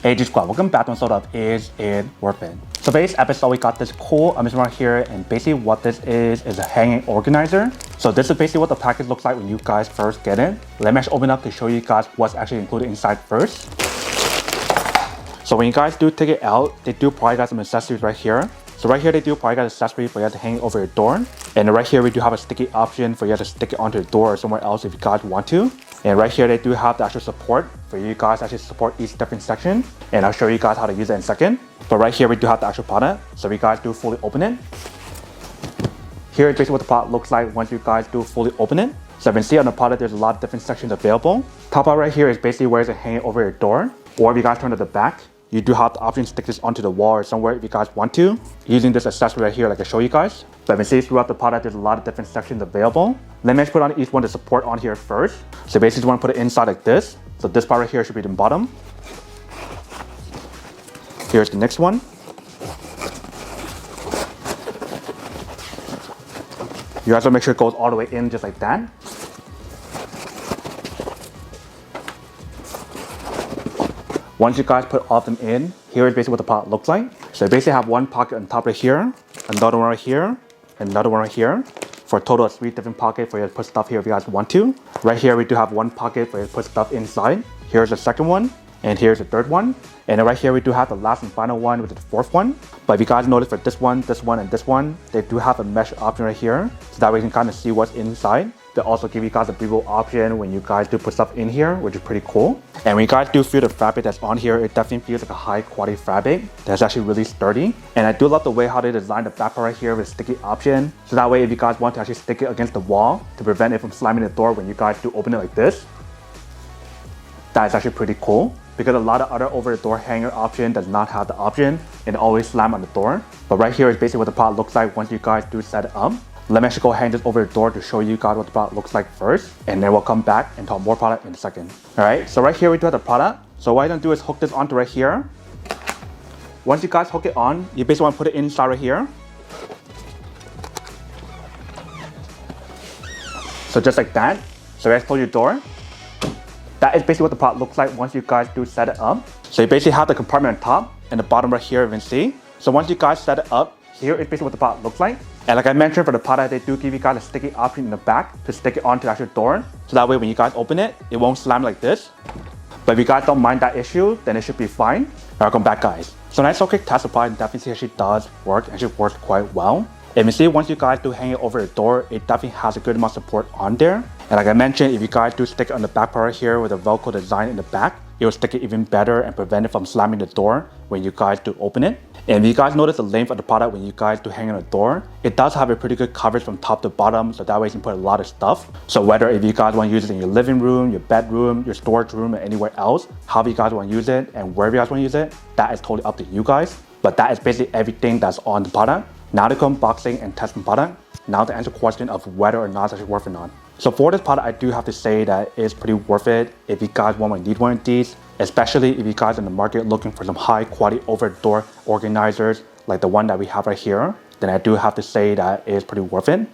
Hey G Squad, welcome back to an episode of Is It Worth It? So today's episode we got this cool mission right here, and basically what this is a hanging organizer. So this is basically what the package looks like when you guys first get it. Let me actually open up to show you guys what's actually included inside first. So when you guys do take it out, they do provide guys some accessories right here. So right here they do provide guys accessories for you to hang it over your door. And right here we do have a sticky option for you to stick it onto the door or somewhere else if you guys want to. And right here they do have the actual support for you guys to actually support each different section. And I'll show you guys how to use it in a second. But right here we do have the actual product. So you guys do fully open it. Here is basically what the product looks like once you guys do fully open it. So you can see on the product there's a lot of different sections available. Top out right here is basically where it's hanging over your door. Or if you guys turn to the back, you do have the option to stick this onto the wall or somewhere if you guys want to, using this accessory right here like I show you guys. So you can see throughout the product there's a lot of different sections available. Let me just put on each one to support on here first. So basically you want to put it inside like this. So this part right here should be the bottom. Here's the next one. You guys want to make sure it goes all the way in just like that. Once you guys put all of them in, here is basically what the product looks like. So you basically have one pocket on top right here, another one right here, and another one right here, for a total of 3 different pockets for you to put stuff here if you guys want to. Right here we do have one pocket for you to put stuff inside. Here's the second one, and here's the third one. And then right here we do have the last and final one, which is the fourth one. But if you guys notice for this one, and this one, they do have a mesh option right here, so that way you can kind of see what's inside. They also give you guys a breathable option when you guys do put stuff in here, which is pretty cool. And when you guys do feel the fabric that's on here, it definitely feels like a high quality fabric that's actually really sturdy. And I do love the way how they designed the back part right here with a sticky option. So that way if you guys want to actually stick it against the wall to prevent it from slamming the door when you guys do open it like this, that is actually pretty cool. Because a lot of other over the door hanger option does not have the option and always slam on the door. But right here is basically what the product looks like once you guys do set it up. Let me actually go hang this over the door to show you guys what the product looks like first, and then we'll come back and talk more product in a second. Alright, so right here we do have the product. So what I'm gonna do is hook this onto right here. Once you guys hook it on, you basically want to put it inside right here. So just like that. So let's close your door. That is basically what the product looks like once you guys do set it up. So you basically have the compartment on top and the bottom right here you can see. So once you guys set it up, here is basically what the product looks like. And like I mentioned for the product, they do give you guys a sticky option in the back to stick it onto the actual door. So that way when you guys open it, it won't slam like this. But if you guys don't mind that issue, then it should be fine. Welcome back guys. So nice quick test of product definitely actually does work. It actually works quite well. And you see once you guys do hang it over the door, it definitely has a good amount of support on there. And like I mentioned, if you guys do stick it on the back part right here with a Velcro design in the back, it will stick it even better and prevent it from slamming the door when you guys do open it. And if you guys notice the length of the product when you guys do hang on the door, it does have a pretty good coverage from top to bottom, so that way you can put a lot of stuff. So whether if you guys want to use it in your living room, your bedroom, your storage room, or anywhere else, however you guys want to use it and wherever you guys want to use it, that is totally up to you guys. But that is basically everything that's on the product. Now to come unboxing and testing product. Now to answer the question of whether or not it's actually worth it or not. So for this product, I do have to say that it's pretty worth it if you guys want to need one of these, especially if you guys in the market looking for some high quality over door organizers like the one that we have right here, then I do have to say that it's pretty worth it.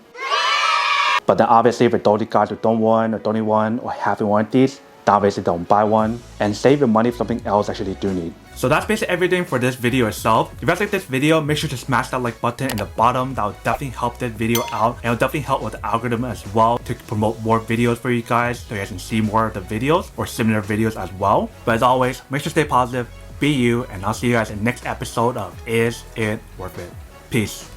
But then obviously for those guys who don't want or don't need one or haven't one of these, then obviously don't buy one and save your money for something else actually do need. So that's basically everything for this video itself. If you guys like this video, make sure to smash that like button in the bottom. That will definitely help this video out, and it will definitely help with the algorithm as well to promote more videos for you guys so you guys can see more of the videos or similar videos as well. But as always, make sure to stay positive, be you, and I'll see you guys in the next episode of Is It Worth It? Peace.